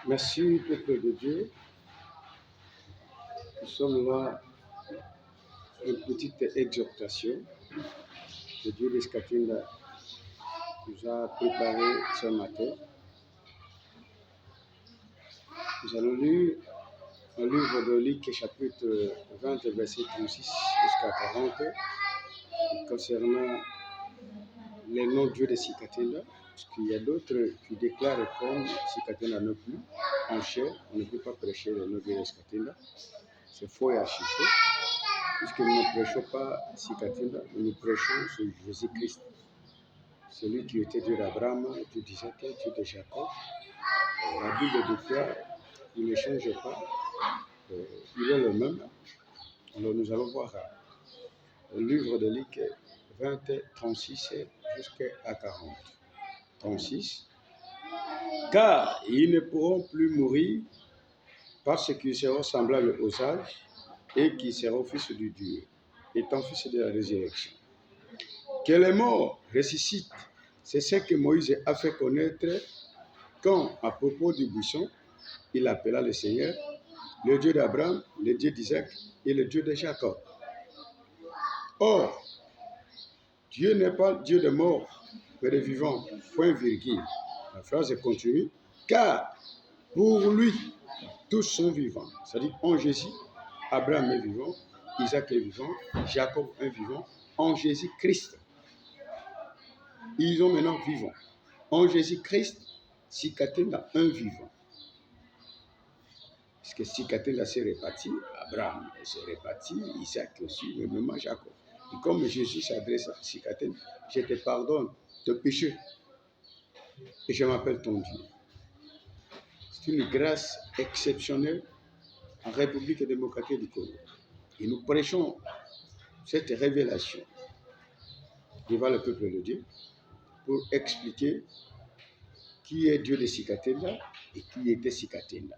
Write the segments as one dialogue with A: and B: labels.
A: Merci, peuple de Dieu. Nous sommes là pour une petite exhortation que Dieu d'Escatinda nous a préparée ce matin. Nous allons lire un livre de Luc, chapitre 20, verset 36 jusqu'à 40, concernant les noms Dieu de Sikatinda. Parce qu'il y a d'autres qui déclarent comme Sikatinda non plus, en chair, on ne peut pas prêcher les noms Dieu de Sikatinda. C'est faux et archi faux. Puisque nous ne prêchons pas Sikatinda, nous prêchons sur Jésus-Christ. Celui qui était Dieu d'Abraham, Dieu d'Isaac, Dieu de Jacob. La Bible déclare, il ne change pas, il est le même. Alors nous allons voir le livre de Luc 20, 36 jusqu'à 40. 36. Car ils ne pourront plus mourir parce qu'ils seront semblables aux âges et qu'ils seront fils du Dieu, étant fils de la résurrection. Que les morts ressuscitent, c'est ce que Moïse a fait connaître quand, à propos du buisson, il appela le Seigneur, le Dieu d'Abraham, le Dieu d'Isaac et le Dieu de Jacob. Or, Dieu n'est pas Dieu de morts, mais de vivants, point virgule. La phrase continue, car pour lui, tous sont vivants. C'est-à-dire, en Jésus, Abraham est vivant, Isaac est vivant, Jacob est vivant, en Jésus-Christ. Ils sont maintenant vivants. En Jésus-Christ, Sikatinda, un vivant. Parce que Sikatinda s'est réparti, Abraham s'est réparti, Isaac aussi, mais même Jacob. Et comme Jésus s'adresse à Sikatinda, je te pardonne de péché et je m'appelle ton Dieu. C'est une grâce exceptionnelle en République démocratique du Congo. Et nous prêchons cette révélation devant le peuple de Dieu pour expliquer qui est Dieu de Sikatinda et qui était Sikatinda.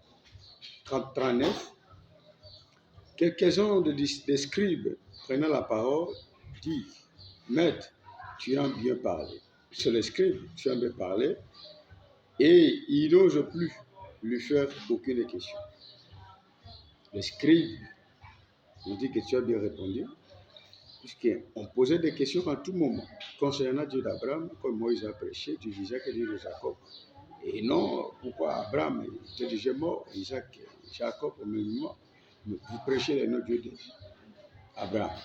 A: 39, quelques-uns des scribes prenant la parole disent, Maître, tu as bien parlé. C'est le scribe, tu as bien parlé, et il n'ose plus lui faire aucune question. Le scribe nous dit que tu as bien répondu, puisqu'on posait des questions à tout moment concernant Dieu d'Abraham, comme Moïse a prêché, Dieu d'Isaac et Dieu de Jacob. Et non, pourquoi Abraham était déjà mort, Isaac, Jacob, au même moment, vous prêchez les noms de Dieu d'Abraham.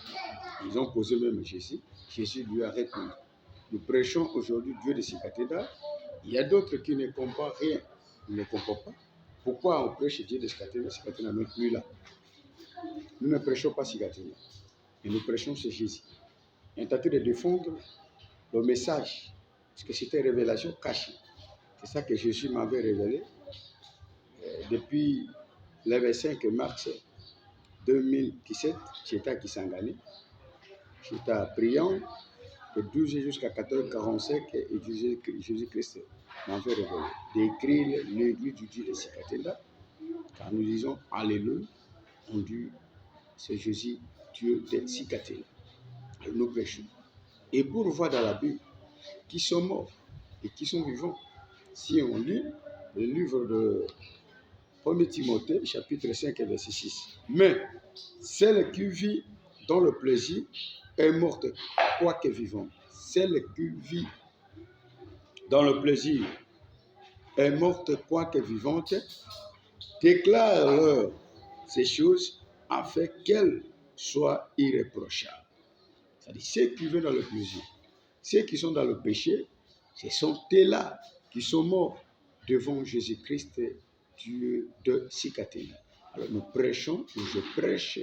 A: Ils ont posé même Jésus. Jésus lui a répondu. Nous prêchons aujourd'hui Dieu de Sikatinda. Il y a d'autres qui ne comprennent rien. Ils ne comprennent pas. Pourquoi on prêche Dieu de Sikatinda? Sikatinda n'est plus là. Nous ne prêchons pas Sikatinda. Mais nous prêchons ce Jésus. On tenté de défendre le message. Parce que c'était une révélation cachée. C'est ça que Jésus m'avait révélé depuis le 5 mars 2017. J'étais à Kisangani. J'étais à Priant de 12 jusqu'à 14h45 et Jésus-Christ m'avait révélé d'écrire l'église du Dieu de Sikatinda. Car nous disons Alléluia, on dit c'est Jésus, Dieu de Sikatinda. Nous prêchons. Et pour voir dans la Bible qui sont morts et qui sont vivants, si on lit le livre de 1 Timothée, chapitre 5, verset 6. Mais celle qui vit dans le plaisir est morte, quoique vivante. Celle qui vit dans le plaisir est morte, quoique vivante, déclare-leur ces choses afin qu'elles soient irréprochables. C'est-à-dire ceux qui vivent dans le plaisir, ceux qui sont dans le péché, ce sont eux-là qui sont morts devant Jésus-Christ, Dieu de Sikatinda. Alors nous prêchons, je prêche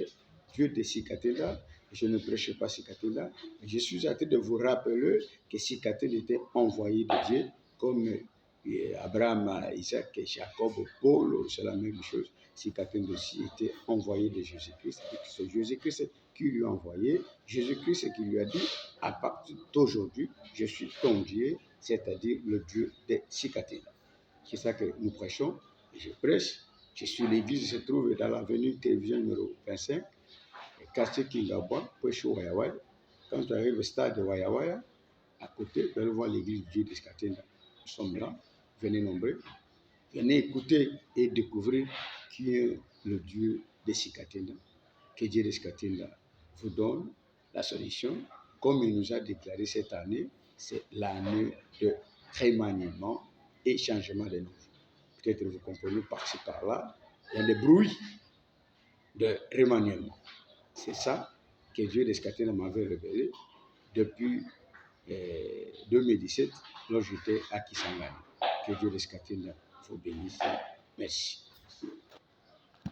A: Dieu de Sikatinda, je ne prêche pas Sikatinda, mais je suis en train de vous rappeler que Sikatinda était envoyé de Dieu, comme Abraham, Isaac, Jacob, Paul, c'est la même chose. Sikatinda aussi était envoyé de Jésus-Christ, c'est Jésus-Christ qui lui a envoyé, Jésus-Christ qui lui a dit, à partir d'aujourd'hui, je suis ton Dieu, c'est-à-dire le Dieu de Sikatinda. C'est ça que nous prêchons. Je prêche. Je suis l'église, se trouve dans l'avenue télévision numéro 25, quartier Kingabwa, prêche au Wayawaya. Quand tu arrives au stade de Wayawaya, à côté, tu vas voir l'église du Dieu de Sikatinda. Nous sommes là, venez nombreux. Venez écouter et découvrir qui est le Dieu de Sikatinda. Que Dieu de Sikatinda vous donne la solution. Comme il nous a déclaré cette année, c'est l'année de remaniement et changement de nouveau. Peut-être vous comprenez par-ci par-là, il y a des bruits de remaniement. C'est ça que Dieu de Sikatinda m'avait révélé depuis 2017, lorsque j'étais à Kisangani. Que Dieu de Sikatinda vous bénisse. Merci.